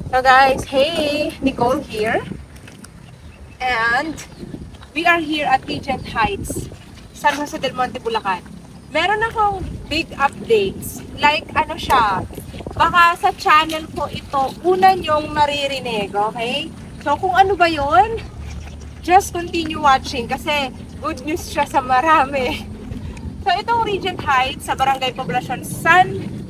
So guys, hey, Nicole here. And we are here at Regent Heights, San Jose del Monte, Bulacan. Meron akong big updates. Like ano siya, baka sa channel ko ito, una nyong maririnig, okay? So kung ano ba yun, just continue watching kasi good news siya sa marami. So itong Regent Heights sa Barangay Poblacion San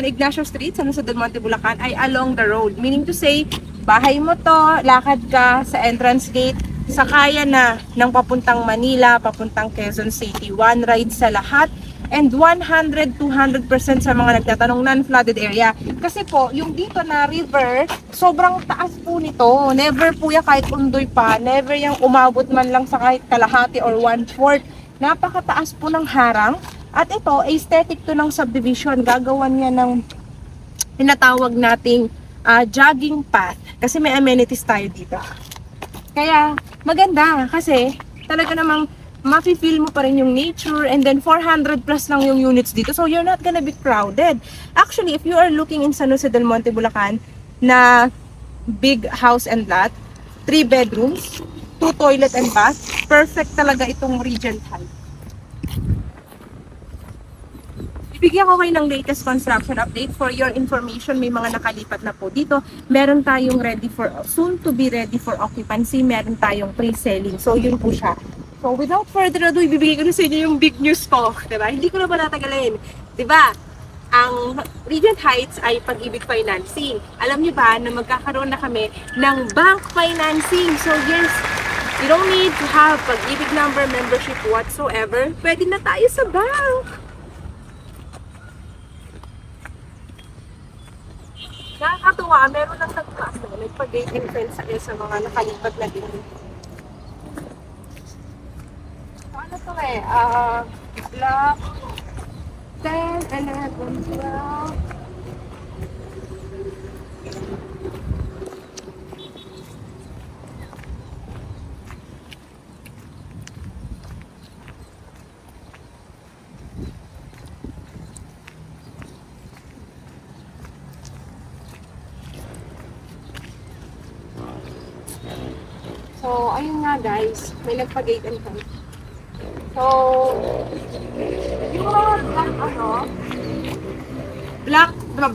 Ignacio Street, San Jose del Monte, Bulacan ay along the road. Meaning to say, bahay mo to, lakad ka sa entrance gate, sakaya na ng papuntang Manila, papuntang Quezon City. One ride sa lahat and 100-200% sa mga nagtatanong non-flooded area. Kasi po, yung dito na river, sobrang taas po nito. Never po yan kahit undoy pa. Never yung umabot man lang sa kahit kalahati or 1/4. Napakataas po ng harang. At ito, aesthetic to ng subdivision. Gagawan niya ng tinatawag nating jogging path. Kasi may amenities tayo dito. Kaya maganda kasi talaga namang mafe-feel mo pa rin yung nature, and then 400 plus lang yung units dito. So you're not gonna be crowded. Actually, if you are looking in San Jose del Monte, Bulacan na big house and lot, 3 bedrooms, 2 toilet and bath, perfect talaga itong Regent Heights. Ibigyan ko kayo ng latest construction update for your information. May mga nakalipat na po dito. Meron tayong soon to be ready for occupancy. Meron tayong pre-selling. So yun po siya. So without further ado, ibibigay ko na sa inyo yung big news ko. Diba? Hindi ko na ba natagalin. Diba? Ang Regent Heights ay Pag-ibig Financing. Alam niyo ba na magkakaroon na kami ng bank financing. So yes, you don't need to have Pag-ibig number, membership whatsoever. Pwede na tayo sa bank. Nakakatuwa, meron lang nagpaas na nagpa-gate and fence sa mga nakalipat na din. So, ano to block 10, 11, 12. So, ayun nga guys, may nagpa-gate and fence. So, yung mga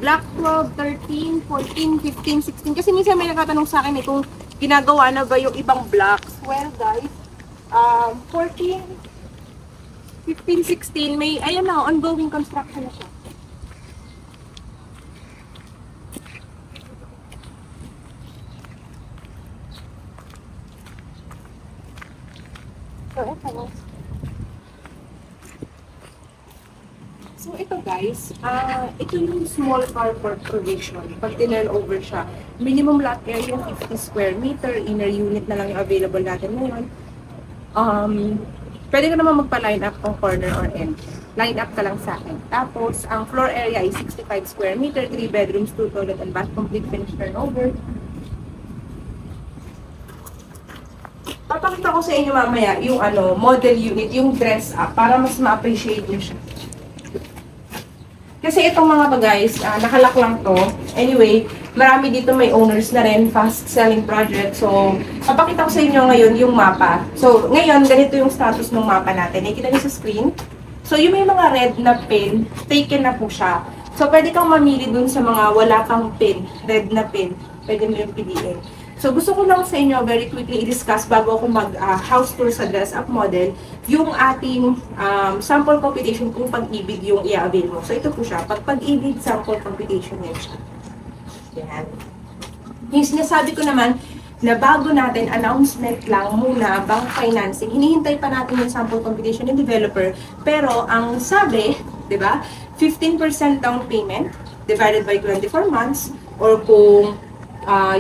block 12, 13, 14, 15, 16. Kasi minsan may nagtatanong sa akin kung ginagawa na ba yung ibang blocks. Well guys, 14, 15, 16, may, ayun na, ongoing construction na siya. So ito guys, ito yung small carport provision. Pag tinurn over siya, minimum lot area 50 square meter, inner unit na lang yung available natin ngayon. Pwede ka naman magpa-line up kung corner or end. Line up ka lang sa akin. Tapos, ang floor area is 65 square meter, 3 bedrooms, 2 toilet and bath, complete finished turnover. Papakita ko sa inyo mamaya yung model unit, yung dress up, para mas ma-appreciate nyo siya. Kasi itong mga to guys, nakalak lang to. Anyway, marami dito may owners na rin, fast selling project. So, papakita ko sa inyo ngayon yung mapa. So, ngayon, ganito yung status ng mapa natin. Nakikita niyo sa screen. So, yung may mga red na pin, taken na po siya. So, pwede kang mamili dun sa mga wala kang pin, red na pin. Pwede mo yung piliin. So, gusto ko lang sa inyo very quickly i-discuss bago ako mag-house tour sa dress up model, yung ating sample computation kung Pag-ibig yung i-avail mo. So, ito po siya. Pag-ibig sample computation yan siya. Yan. Yung sinasabi ko naman, na bago natin, announcement lang muna, bank financing, hinihintay pa natin yung sample computation ng developer. Pero, ang sabi, di ba, 15% down payment divided by 24 months, or kung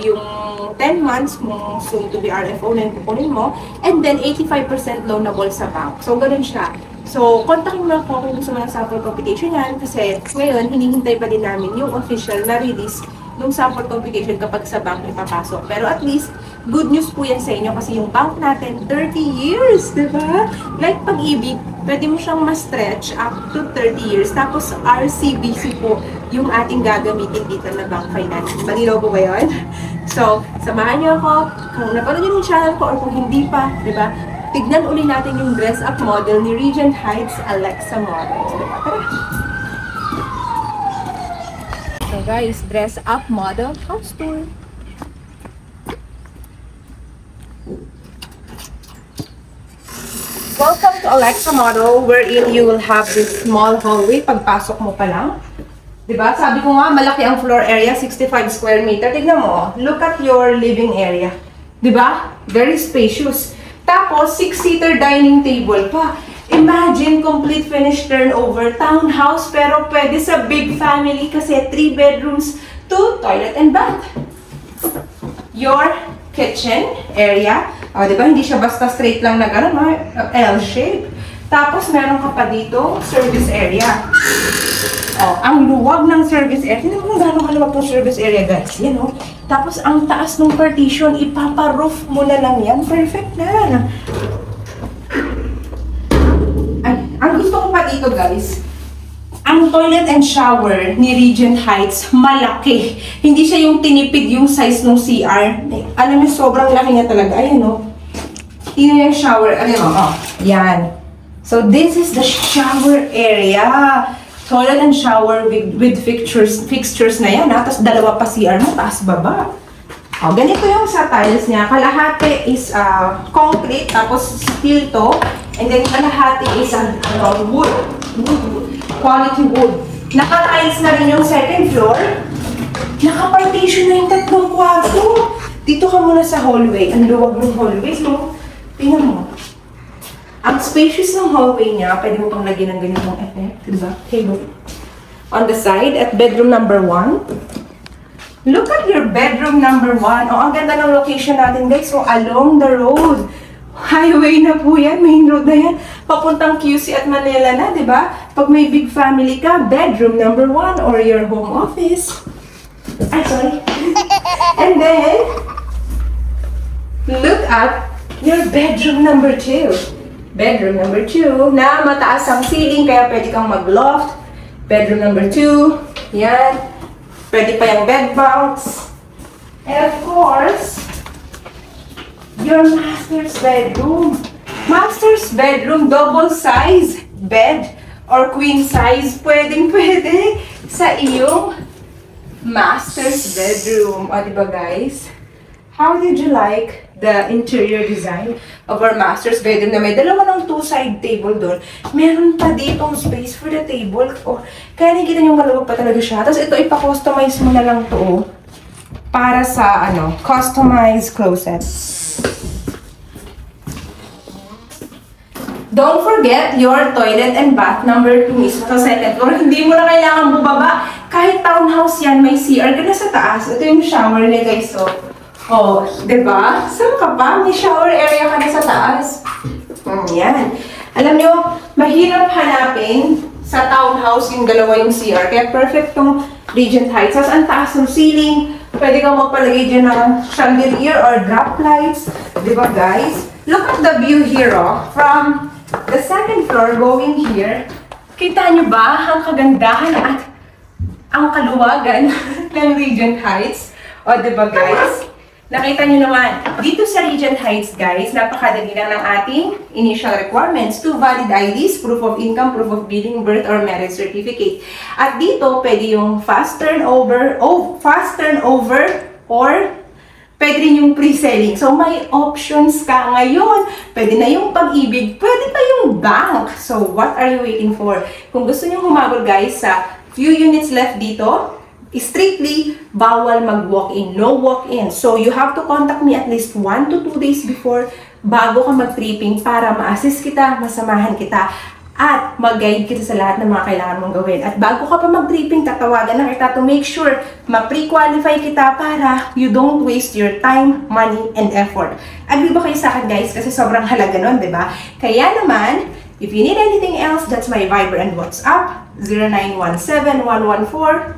yung 10 months mo soon to be RFO na yung kukunin mo, and then 85% loanable sa bank. So, ganun siya. So, kontakin mo ako kung gusto mo ng sample computation yan, kasi ngayon, hinihintay pa din namin yung official na release nung sample complication kapag sa bank ipapasok. Pero at least, good news po yan sa inyo kasi yung bank natin, 30 years, di ba? Like pag-ibig, pwede mo siyang ma-stretch up to 30 years. Tapos RCBC po yung ating gagamitin dito na bank finance. Malinaw po ba yun? So, samahan niyo ako. Kung napanood niyo yung channel ko or kung hindi pa, di ba? Tignan uli natin yung dress-up model ni Regent Heights Alexa Models. Diba? Tara! So guys, dress-up model house tour. Welcome to Alexa Model, wherein you will have this small hallway pagpasok mo pa lang. Diba? Sabi ko nga, malaki ang floor area, 65 square meter. Tignan mo, look at your living area. Diba? Very spacious. Tapos, 6-seater dining table pa. Imagine, complete finished turnover, townhouse, pero pwede sa big family kasi 3 bedrooms, 2 toilet and bath. Your kitchen area. O, diba? Hindi siya basta straight lang na gano'n, L shape. Tapos, meron ka pa dito, service area. Oh, ang luwag ng service area. Tingnan mo kung gano'ng kaluwag ng service area, guys. Yan, oh. Tapos, ang taas ng partition, ipapa-roof mo na lang yan. Perfect na. Ay, ang gusto ko pa dito, guys, ang toilet and shower ni Regent Heights, malaki. Hindi siya yung tinipid yung size ng CR. Alam mo, sobrang laki niya talaga. Ayan, oh. Tingnan yung shower. Ayan, oh. Yan. So, this is the shower area. Toilet and shower with fixtures na yan, ha? Tapos dalawa pa CR mo, taas baba. O, ganito yung sa tiles niya. Kalahati is concrete, tapos steel to. And then kalahati is wood. Quality wood. Naka-tiles na rin yung second floor. Naka-partition na yung 3 kwarto. Dito ka muna sa hallway. Ang luwag ng hallway. So, tingnan mo. Ang spacious ng hallway niya, pwede mo pang lagyan ng ganitong effect, diba? Table. On the side, at bedroom number 1. Look at your bedroom number 1. Oh, ang ganda ng location natin, guys. So, along the road. Highway na po yan, main road na yan. Papuntang QC at Manila na, diba? Pag may big family ka, bedroom number 1 or your home office. Ay, sorry. And then, look at your bedroom number 2. Bedroom number 2, na mataas ang ceiling, kaya pwede kang mag-loft. Bedroom number 2, yan. Pwede pa yung bed bunks. And of course, your master's bedroom. Master's bedroom, double size bed or queen size. Pwedeng-pwede sa iyong master's bedroom. O, diba guys? How did you like the interior design of our master's bedroom na may dalawa ng 2-side table doon? Meron pa ditong space for the table. Oh, kaya nakikita nyo maluwag pa talaga siya. Tapos ito, ipa-customize mo na lang to para sa, customized closet. Don't forget your toilet and bath number 2 mismo sa second floor. Hindi mo na kailangan bubaba. Kahit townhouse yan, may CR ka na sa taas. Ito yung shower niya, guys. So, oh, diba? Saan ka pa? May shower area ka na sa taas. Yan. Alam nyo, mahirap hanapin sa townhouse yung dalawa yung CR. Kaya perfect tong Regent Heights. Tapos ang taas ng ceiling. Pwede kang magpalagay dyan ng chandelier or drop lights. Diba, guys? Look at the view here, oh. From the second floor going here. Kita nyo ba ang kagandahan at ang kaluwagan ng Regent Heights? O, diba, guys? Nakita nyo naman, dito sa Regent Heights, guys, napakadali lang ng ating initial requirements. 2 valid IDs, proof of income, proof of billing, birth, or marriage certificate. At dito, pwede yung fast turnover, or pwede rin yung pre-selling. So, may options ka ngayon. Pwede na yung pag-ibig, pwede pa yung bank. So, what are you waiting for? Kung gusto nyo humabol, guys, sa few units left dito, strictly, bawal mag-walk-in. No walk-in. So, you have to contact me at least 1 to 2 days before bago ka mag-tripping para ma-assist kita, masamahan kita, at mag-guide kita sa lahat ng mga kailangan mong gawin. At bago ka pa mag-tripping, tatawagan na kita to make sure ma-pre-qualify kita para you don't waste your time, money, and effort. Agree ba kayo sa akin, guys? Kasi sobrang halaga nun, di ba? Kaya naman, If you need anything else, that's my Viber and WhatsApp, 0917-114-2422.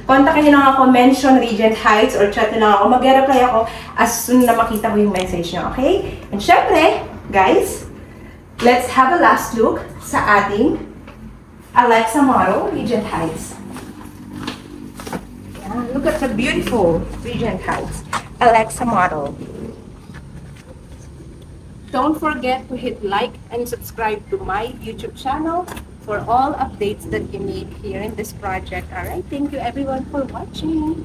Kontakin nyo lang ako, mention Regent Heights, or chat nyo lang ako. Mag-reply ako as soon na makita ko yung message nyo, okay? And syempre, guys, let's have a last look sa ating Alexa model, Regent Heights. Yeah, look at the beautiful Regent Heights Alexa model. Don't forget to hit like and subscribe to my YouTube channel for all updates that you need here in this project. Alright, thank you everyone for watching.